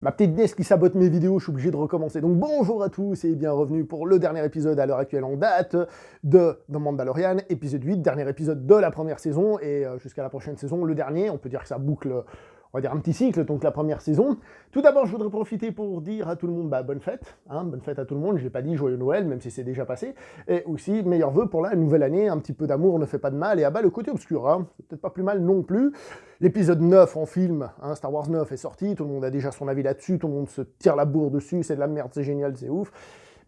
Ma petite nièce qui sabote mes vidéos, je suis obligé de recommencer. Donc bonjour à tous et bienvenue pour le dernier épisode à l'heure actuelle en date de The Mandalorian, épisode 8, dernier épisode de la première saison, et jusqu'à la prochaine saison, le dernier. On peut dire que ça boucle, on va dire un petit cycle, donc la première saison. Tout d'abord, je voudrais profiter pour dire à tout le monde, bonne fête, bonne fête à tout le monde, je l'ai pas dit, joyeux Noël, même si c'est déjà passé, et aussi, meilleurs vœux pour la nouvelle année, un petit peu d'amour ne fait pas de mal, et à bas le côté obscur, c'est peut-être pas plus mal non plus. L'épisode 9 en film, Star Wars 9 est sorti, tout le monde a déjà son avis là-dessus, tout le monde se tire la bourre dessus, c'est de la merde, c'est génial, c'est ouf.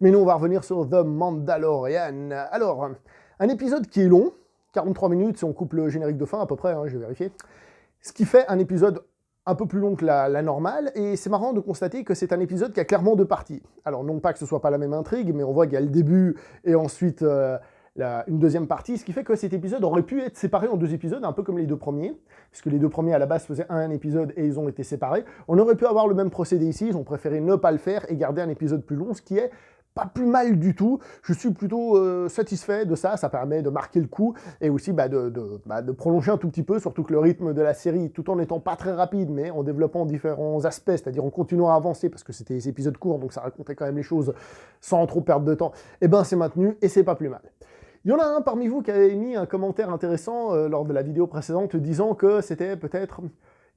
Mais nous, on va revenir sur The Mandalorian. Alors, un épisode qui est long, 43 minutes si on coupe le générique de fin à peu près, je vais vérifier. Ce qui fait un épisode un peu plus long que la normale, et c'est marrant de constater que c'est un épisode qui a clairement deux parties. Alors non pas que ce soit pas la même intrigue, mais on voit qu'il y a le début et ensuite une deuxième partie, ce qui fait que cet épisode aurait pu être séparé en deux épisodes, un peu comme les deux premiers, puisque les deux premiers à la base faisaient un épisode et ils ont été séparés. On aurait pu avoir le même procédé ici, ils ont préféré ne pas le faire et garder un épisode plus long, ce qui est pas plus mal du tout. Je suis plutôt satisfait de ça, ça permet de marquer le coup et aussi de prolonger un tout petit peu, surtout que le rythme de la série, tout en n'étant pas très rapide, mais en développant différents aspects, c'est-à-dire en continuant à avancer, parce que c'était des épisodes courts, donc ça racontait quand même les choses sans trop perdre de temps, et c'est maintenu et c'est pas plus mal. Il y en a un parmi vous qui avait mis un commentaire intéressant lors de la vidéo précédente disant que c'était peut-être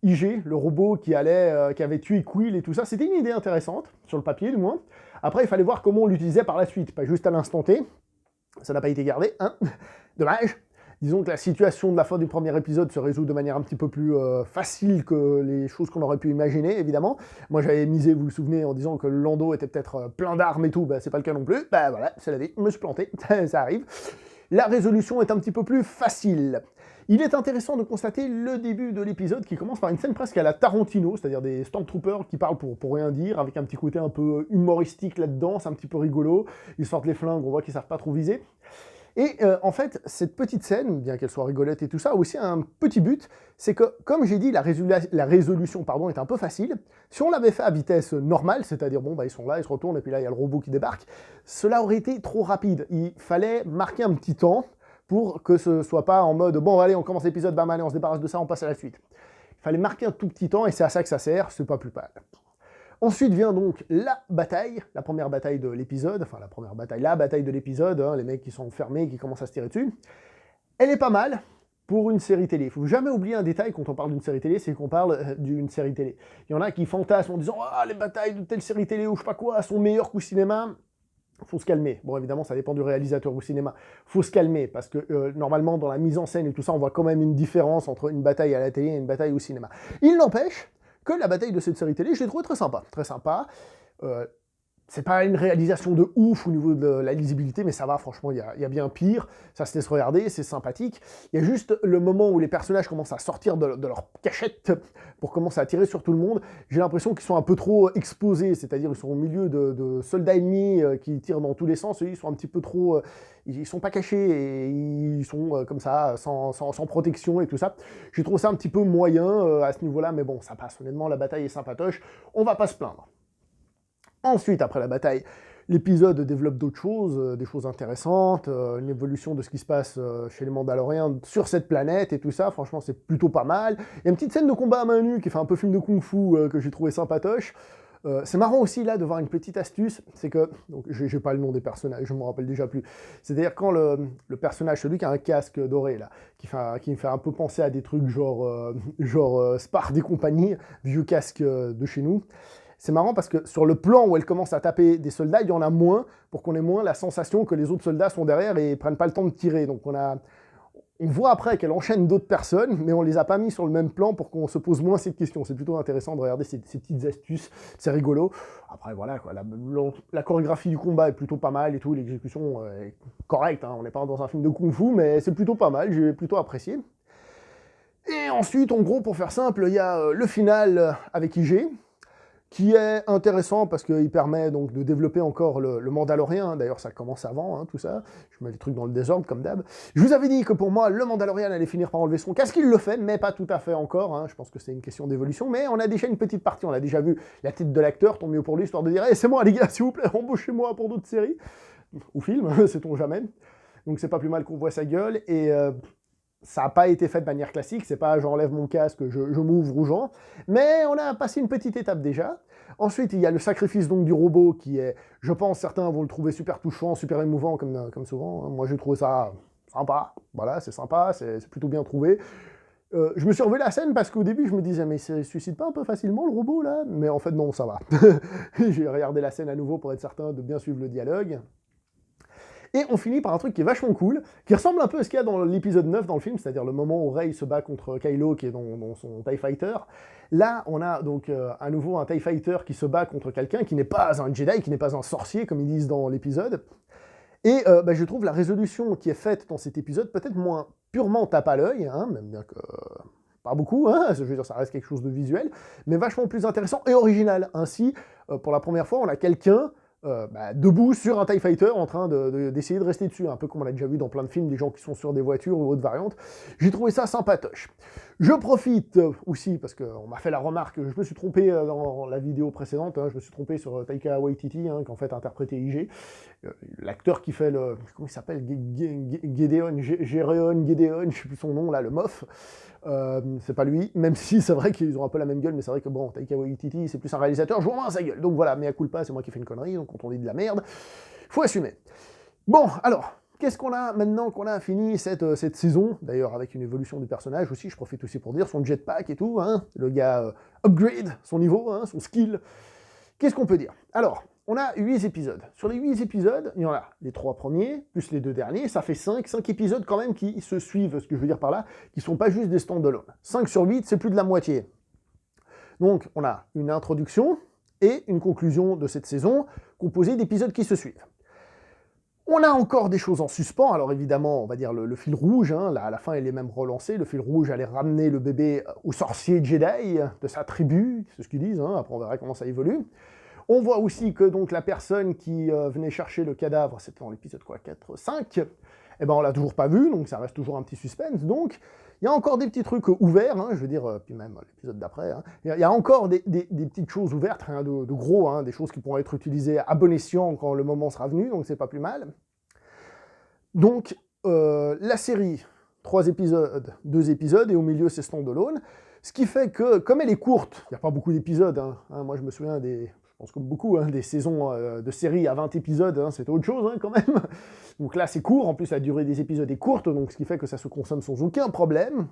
IG, le robot qui avait tué Quill et tout ça. C'était une idée intéressante, sur le papier du moins. Après, il fallait voir comment on l'utilisait par la suite, pas juste à l'instant T. Ça n'a pas été gardé, Dommage. Disons que la situation de la fin du premier épisode se résout de manière un petit peu plus facile que les choses qu'on aurait pu imaginer, évidemment. Moi, j'avais misé, vous vous souvenez, en disant que le Lando était peut-être plein d'armes et tout, c'est pas le cas non plus. Voilà, c'est la vie, je me suis planté, ça arrive. La résolution est un petit peu plus facile. Il est intéressant de constater le début de l'épisode qui commence par une scène presque à la Tarantino, c'est-à-dire des Stormtroopers qui parlent pour rien dire, avec un petit côté un peu humoristique là-dedans, c'est un petit peu rigolo. Ils sortent les flingues, on voit qu'ils savent pas trop viser. Et en fait, cette petite scène, bien qu'elle soit rigolote et tout ça, a aussi un petit but, c'est que, comme j'ai dit, la résolution est un peu facile. Si on l'avait fait à vitesse normale, c'est-à-dire, ils sont là, ils se retournent, et puis là, il y a le robot qui débarque, cela aurait été trop rapide. Il fallait marquer un petit temps pour que ce soit pas en mode, allez, on commence l'épisode, allez, on se débarrasse de ça, on passe à la suite. Il fallait marquer un tout petit temps, et c'est à ça que ça sert, c'est pas plus mal. Ensuite vient donc la bataille, la première bataille de l'épisode, la bataille de l'épisode, les mecs qui sont enfermés, qui commencent à se tirer dessus. Elle est pas mal pour une série télé. Il faut jamais oublier un détail quand on parle d'une série télé, c'est qu'on parle d'une série télé. Il y en a qui fantasment en disant « Ah, les batailles de telle série télé ou je sais pas quoi sont meilleures qu'au cinéma ». Faut se calmer. Bon, évidemment, ça dépend du réalisateur au cinéma. Faut se calmer, parce que normalement, dans la mise en scène et tout ça, on voit quand même une différence entre une bataille à la télé et une bataille au cinéma. Il n'empêche que la bataille de cette série télé, je l'ai trouvée très sympa. Très sympa. C'est pas une réalisation de ouf au niveau de la lisibilité, mais ça va, franchement, il y a bien pire. Ça se laisse regarder, c'est sympathique. Il y a juste le moment où les personnages commencent à sortir de leur cachette pour commencer à tirer sur tout le monde. J'ai l'impression qu'ils sont un peu trop exposés, c'est-à-dire ils sont au milieu de soldats ennemis qui tirent dans tous les sens, et ils sont un petit peu trop... ils sont pas cachés, et ils sont comme ça, sans protection et tout ça. J'ai trouvé ça un petit peu moyen à ce niveau-là, mais bon, ça passe. Honnêtement, la bataille est sympatoche, on va pas se plaindre. Ensuite, après la bataille, l'épisode développe d'autres choses, des choses intéressantes, une évolution de ce qui se passe chez les Mandaloriens sur cette planète et tout ça, franchement c'est plutôt pas mal. Il y a une petite scène de combat à main nue qui fait un peu film de kung-fu que j'ai trouvé sympatoche. C'est marrant aussi là de voir une petite astuce, c'est que, donc j'ai pas le nom des personnages, je me rappelle déjà plus, c'est-à-dire quand le personnage, celui qui a un casque doré là, qui me fait un peu penser à des trucs genre Spard et compagnie, vieux casque de chez nous. C'est marrant parce que sur le plan où elle commence à taper des soldats, il y en a moins, pour qu'on ait moins la sensation que les autres soldats sont derrière et prennent pas le temps de tirer. Donc on voit après qu'elle enchaîne d'autres personnes, mais on les a pas mis sur le même plan pour qu'on se pose moins cette question. C'est plutôt intéressant de regarder ces petites astuces, c'est rigolo. Après voilà, quoi, la chorégraphie du combat est plutôt pas mal et tout, l'exécution est correcte, on n'est pas dans un film de kung-fu, mais c'est plutôt pas mal, j'ai plutôt apprécié. Et ensuite, en gros, pour faire simple, il y a le final avec IG, qui est intéressant parce qu'il permet donc de développer encore le Mandalorien. D'ailleurs, ça commence avant, tout ça. Je mets les trucs dans le désordre, comme d'hab. Je vous avais dit que pour moi, le Mandalorian allait finir par enlever son casque. Il le fait, mais pas tout à fait encore. Je pense que c'est une question d'évolution. Mais on a déjà une petite partie. On a déjà vu la tête de l'acteur, tant mieux pour lui, histoire de dire hey, « c'est moi les gars, s'il vous plaît, embauchez-moi pour d'autres séries. » Ou films, sait-on jamais. Donc c'est pas plus mal qu'on voit sa gueule. Et ça n'a pas été fait de manière classique, c'est pas j'enlève mon casque, je m'ouvre aux gens, mais on a passé une petite étape déjà. Ensuite, il y a le sacrifice donc du robot qui est, je pense, certains vont le trouver super touchant, super émouvant comme souvent. Moi, j'ai trouvé ça sympa, voilà, c'est sympa, c'est plutôt bien trouvé. Je me suis revu la scène parce qu'au début, je me disais, mais ça se suicide pas un peu facilement le robot là? Mais en fait, non, ça va. J'ai regardé la scène à nouveau pour être certain de bien suivre le dialogue. Et on finit par un truc qui est vachement cool, qui ressemble un peu à ce qu'il y a dans l'épisode 9 dans le film, c'est-à-dire le moment où Rey se bat contre Kylo qui est dans son TIE Fighter. Là, on a donc à nouveau un TIE Fighter qui se bat contre quelqu'un qui n'est pas un Jedi, qui n'est pas un sorcier, comme ils disent dans l'épisode. Et je trouve la résolution qui est faite dans cet épisode peut-être moins purement tape à l'œil, hein, même bien que pas beaucoup, hein, je veux dire ça reste quelque chose de visuel, mais vachement plus intéressant et original. Ainsi, pour la première fois, on a quelqu'un debout sur un TIE Fighter en train d'essayer de rester dessus, un peu comme on l'a déjà vu dans plein de films, des gens qui sont sur des voitures ou autres variantes. J'ai trouvé ça sympatoche. Je profite aussi, parce qu'on m'a fait la remarque, je me suis trompé dans la vidéo précédente, hein, je me suis trompé sur Taika Waititi, hein, qui en fait interprétait IG, l'acteur qui fait le... comment il s'appelle? Gédéon, je sais plus son nom, là, le mof. C'est pas lui, même si c'est vrai qu'ils ont un peu la même gueule, mais c'est vrai que bon, Taika Waititi, c'est plus un réalisateur, je vois moins sa gueule. Donc voilà, mea culpa, c'est moi qui fais une connerie, donc quand on dit de la merde, faut assumer. Bon, alors, qu'est-ce qu'on a maintenant qu'on a fini cette saison? D'ailleurs, avec une évolution du personnage aussi, je profite aussi pour dire, son jetpack et tout, hein, le gars upgrade son niveau, hein, son skill. Qu'est-ce qu'on peut dire? Alors, on a 8 épisodes. Sur les 8 épisodes, il y en a les 3 premiers, plus les 2 derniers, ça fait 5 épisodes quand même qui se suivent, ce que je veux dire par là, qui sont pas juste des stand-alone. 5 sur 8, c'est plus de la moitié. Donc, on a une introduction et une conclusion de cette saison, composée d'épisodes qui se suivent. On a encore des choses en suspens, alors évidemment, on va dire le fil rouge, hein, là, à la fin il est même relancé, le fil rouge allait ramener le bébé au sorcier Jedi de sa tribu, c'est ce qu'ils disent, hein, après on verra comment ça évolue. On voit aussi que donc la personne qui venait chercher le cadavre, c'était dans l'épisode 4, 5, eh ben on l'a toujours pas vu, donc ça reste toujours un petit suspense, donc il y a encore des petits trucs ouverts, hein, je veux dire, puis même l'épisode d'après, hein, il y a encore des petites choses ouvertes, rien de gros, hein, des choses qui pourront être utilisées à bon escient quand le moment sera venu, donc c'est pas plus mal. Donc la série, 3 épisodes, 2 épisodes, et au milieu c'est stand-alone, ce qui fait que, comme elle est courte, il n'y a pas beaucoup d'épisodes, hein, moi je me souviens je pense comme beaucoup, hein, des saisons de séries à 20 épisodes, hein, c'était autre chose hein, quand même. Donc là c'est court, en plus la durée des épisodes est courte, donc ce qui fait que ça se consomme sans aucun problème.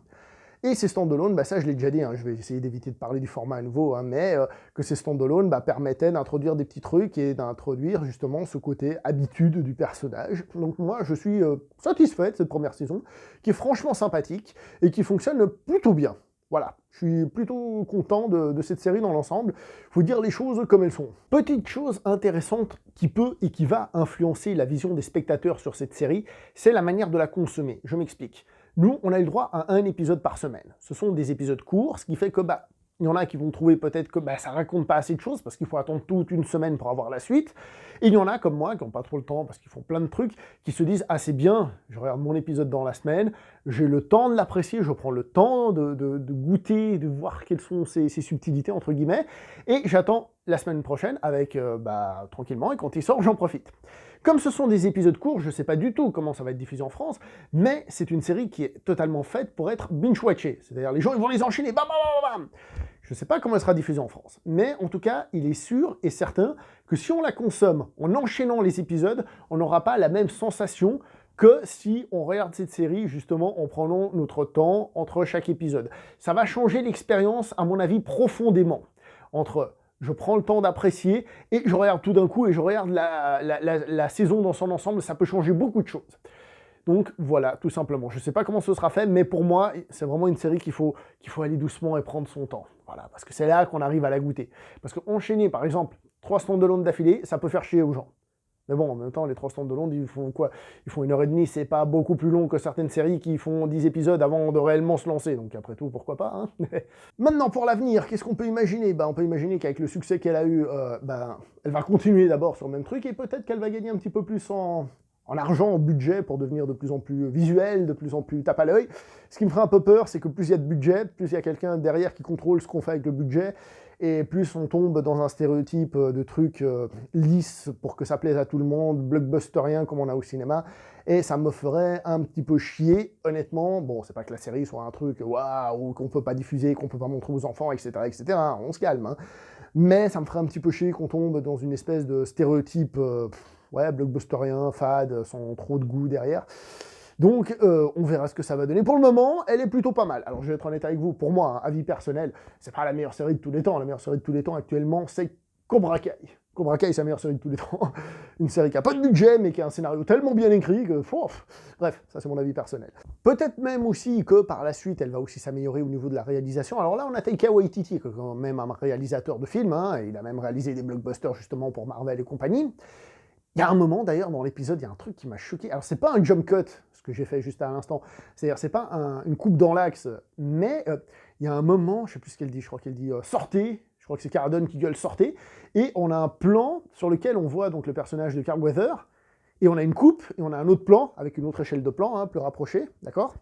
Et ces stand-alone, ça je l'ai déjà dit, hein, je vais essayer d'éviter de parler du format à nouveau, hein, mais que ces stand-alone permettaient d'introduire des petits trucs et d'introduire justement ce côté habitude du personnage. Donc moi je suis satisfait de cette première saison, qui est franchement sympathique et qui fonctionne plutôt bien. Voilà, je suis plutôt content de cette série dans l'ensemble. Il faut dire les choses comme elles sont. Petite chose intéressante qui peut et qui va influencer la vision des spectateurs sur cette série, c'est la manière de la consommer. Je m'explique. Nous, on a eu le droit à un épisode par semaine. Ce sont des épisodes courts, ce qui fait que il y en a qui vont trouver peut-être que ça raconte pas assez de choses parce qu'il faut attendre toute une semaine pour avoir la suite. Et il y en a comme moi qui n'ont pas trop le temps parce qu'ils font plein de trucs, qui se disent « Ah c'est bien, je regarde mon épisode dans la semaine, j'ai le temps de l'apprécier, je prends le temps de goûter, de voir quelles sont ces subtilités entre guillemets, et j'attends la semaine prochaine avec tranquillement, et quand il sort, j'en profite. » Comme ce sont des épisodes courts, je ne sais pas du tout comment ça va être diffusé en France, mais c'est une série qui est totalement faite pour être binge-watchée. C'est-à-dire les gens ils vont les enchaîner, bam, bam, bam, bam. Je ne sais pas comment elle sera diffusée en France, mais en tout cas, il est sûr et certain que si on la consomme en enchaînant les épisodes, on n'aura pas la même sensation que si on regarde cette série justement en prenant notre temps entre chaque épisode. Ça va changer l'expérience, à mon avis, profondément, entre je prends le temps d'apprécier et je regarde tout d'un coup et je regarde la saison dans son ensemble, ça peut changer beaucoup de choses. Donc voilà, tout simplement. Je ne sais pas comment ce sera fait, mais pour moi, c'est vraiment une série qu'il faut aller doucement et prendre son temps. Voilà, parce que c'est là qu'on arrive à la goûter. Parce qu'enchaîner, par exemple, 3 stand-alone d'affilée, ça peut faire chier aux gens. Mais bon, en même temps, les 3 stand-alone, ils font quoi? Ils font 1h30, c'est pas beaucoup plus long que certaines séries qui font 10 épisodes avant de réellement se lancer. Donc après tout, pourquoi pas, hein. Maintenant, pour l'avenir, qu'est-ce qu'on peut imaginer? On peut imaginer qu'avec le succès qu'elle a eu, elle va continuer d'abord sur le même truc, et peut-être qu'elle va gagner un petit peu plus en argent, en budget, pour devenir de plus en plus visuel, de plus en plus tape à l'œil. Ce qui me ferait un peu peur, c'est que plus il y a de budget, plus il y a quelqu'un derrière qui contrôle ce qu'on fait avec le budget, et plus on tombe dans un stéréotype de trucs lisses pour que ça plaise à tout le monde, blockbusterien comme on a au cinéma, et ça me ferait un petit peu chier, honnêtement. Bon, c'est pas que la série soit un truc waouh, qu'on peut pas diffuser, qu'on peut pas montrer aux enfants, etc., etc., hein, on se calme, hein. Mais ça me ferait un petit peu chier qu'on tombe dans une espèce de stéréotype, ouais, blockbusterien, fade, sans trop de goût derrière. Donc, on verra ce que ça va donner. Pour le moment, elle est plutôt pas mal. Alors, je vais être honnête avec vous, pour moi, hein, avis personnel, c'est pas la meilleure série de tous les temps. La meilleure série de tous les temps, actuellement, c'est Cobra Kai. Cobra Kai, c'est la meilleure série de tous les temps. Une série qui a pas de budget, mais qui a un scénario tellement bien écrit que... Bref, ça c'est mon avis personnel. Peut-être même aussi que, par la suite, elle va aussi s'améliorer au niveau de la réalisation. Alors là, on a Taika Waititi, qui est quand même un réalisateur de films, hein, et il a même réalisé des blockbusters, justement, pour Marvel et compagnie. Il y a un moment, d'ailleurs, dans l'épisode, il y a un truc qui m'a choqué. Alors, c'est pas un jump cut, ce que j'ai fait juste à l'instant. C'est-à-dire, c'est pas une coupe dans l'axe, mais il y a un moment, je sais plus ce qu'elle dit, je crois qu'elle dit sortez. Je crois que c'est Cara Dune qui gueule sortez. Et on a un plan sur lequel on voit donc le personnage de Carl Weather. Et on a une coupe, et on a un autre plan, avec une autre échelle de plan, hein, plus rapprochée, d'accord,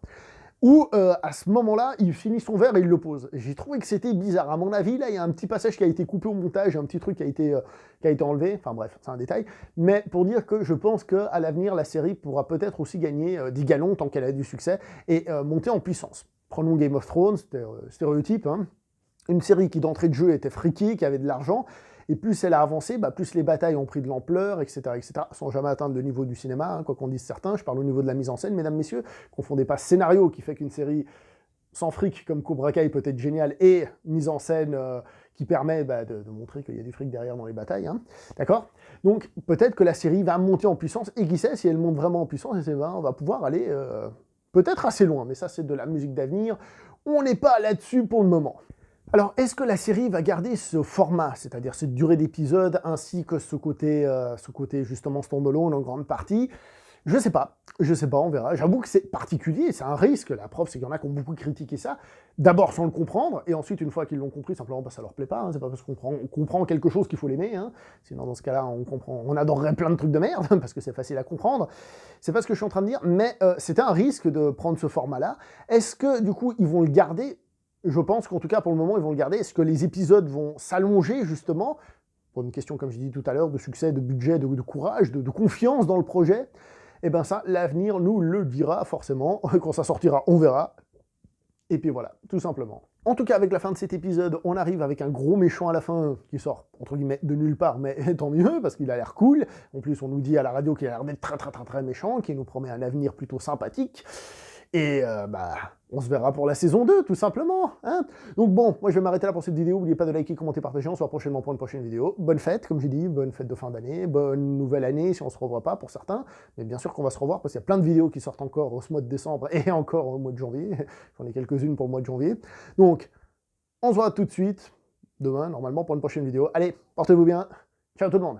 où à ce moment-là, il finit son verre et il le pose. J'ai trouvé que c'était bizarre. À mon avis, là, il y a un petit passage qui a été coupé au montage, un petit truc qui a été enlevé. Enfin bref, c'est un détail. Mais pour dire que je pense qu'à l'avenir, la série pourra peut-être aussi gagner des galons tant qu'elle a du succès et monter en puissance. Prenons Game of Thrones, stéréotype, hein. Une série qui d'entrée de jeu était friquée, qui avait de l'argent, et plus elle a avancé, plus les batailles ont pris de l'ampleur, etc., sans jamais atteindre le niveau du cinéma, hein, quoi qu'on dise certains. Je parle au niveau de la mise en scène, mesdames, messieurs. Confondez pas scénario qui fait qu'une série sans fric comme Cobra Kai peut être géniale, et mise en scène qui permet de montrer qu'il y a du fric derrière dans les batailles, hein, d'accord. Donc peut-être que la série va monter en puissance, et qui sait, si elle monte vraiment en puissance, on va pouvoir aller peut-être assez loin, mais ça c'est de la musique d'avenir, on n'est pas là-dessus pour le moment. Alors, est-ce que la série va garder ce format, c'est-à-dire cette durée d'épisode, ainsi que ce côté justement stand-alone en grande partie? Je sais pas, on verra. J'avoue que c'est particulier, c'est un risque. La preuve, c'est qu'il y en a qui ont beaucoup critiqué ça, d'abord sans le comprendre, et ensuite, une fois qu'ils l'ont compris, simplement ça leur plaît pas, hein. C'est pas parce qu'on comprend quelque chose qu'il faut l'aimer, hein. Sinon, dans ce cas-là, on adorerait plein de trucs de merde, parce que c'est facile à comprendre. C'est pas ce que je suis en train de dire, mais c'était un risque de prendre ce format-là. Est-ce que, du coup, ils vont le garder? Je pense qu'en tout cas, pour le moment, ils vont le garder. Est-ce que les épisodes vont s'allonger, justement, pour une question, comme je dis tout à l'heure, de succès, de budget, de courage, de confiance dans le projet? Eh bien ça, l'avenir nous le dira forcément. Quand ça sortira, on verra. Et puis voilà, tout simplement. En tout cas, avec la fin de cet épisode, on arrive avec un gros méchant à la fin, qui sort, entre guillemets, de nulle part, mais tant mieux, parce qu'il a l'air cool. En plus, on nous dit à la radio qu'il a l'air d'être très méchant, qui nous promet un avenir plutôt sympathique. Et on se verra pour la saison 2, tout simplement, hein. Donc bon, moi je vais m'arrêter là pour cette vidéo. N'oubliez pas de liker, commenter, partager. On se voit prochainement pour une prochaine vidéo. Bonne fête, comme j'ai dit, bonne fête de fin d'année, bonne nouvelle année si on se revoit pas pour certains. Mais bien sûr qu'on va se revoir parce qu'il y a plein de vidéos qui sortent encore ce mois de décembre et encore au mois de janvier. J'en ai quelques-unes pour le mois de janvier. Donc, on se voit tout de suite, demain, normalement, pour une prochaine vidéo. Allez, portez-vous bien. Ciao tout le monde.